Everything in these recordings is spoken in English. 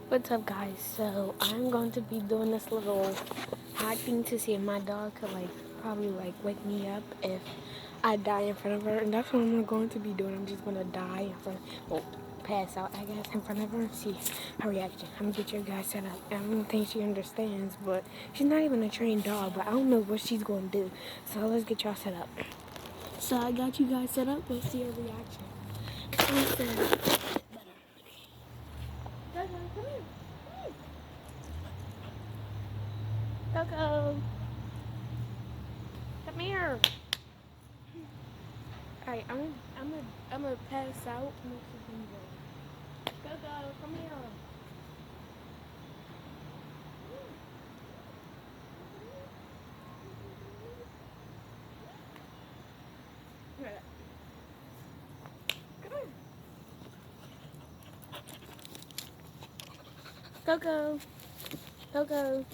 What's up, guys? So I'm going to be doing this little hack thing to see if my dog could probably wake me up if I die in front of her, and that's what I'm going to be doing. I'm just gonna die in front, pass out, I guess, in front of her and see her reaction. I'm gonna get you guys set up. I don't think she understands, but she's not even a trained dog. But I don't know what she's gonna do. So let's get y'all set up. So I got you guys set up. Let's see her reaction. Coco, come here. Coco, come here. Alright, I'm gonna pass out. Coco, come here. Come here. Coco, Coco,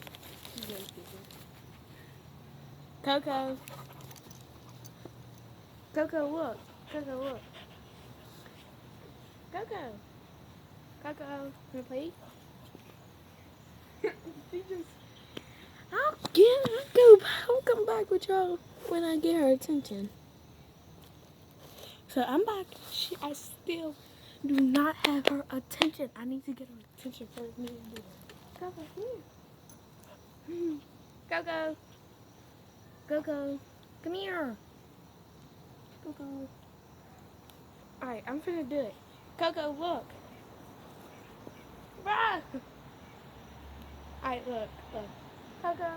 Coco, Coco, look. Coco, look. Coco, Coco, wanna play? She just, I'll come back with y'all when I get her attention. So I'm back. I still do not have her attention. I need to get her attention first. Me and do it. Coco, come here. Coco, Coco, come here. Coco. Alright, I'm finna do it. Coco, look. Bruh. Alright, look. Coco.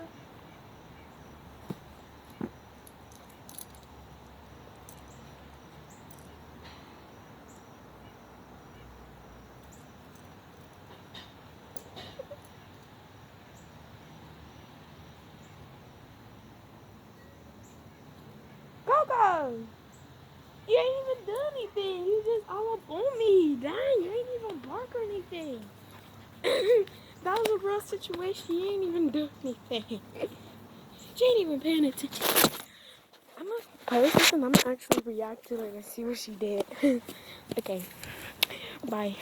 Coco! You ain't even done anything. You just all up on me. Dang, you ain't even bark or anything. That was a real situation. You ain't even do anything. She ain't even paying attention. I'm gonna post this and I'm gonna actually react to it and see what she did. Okay, bye.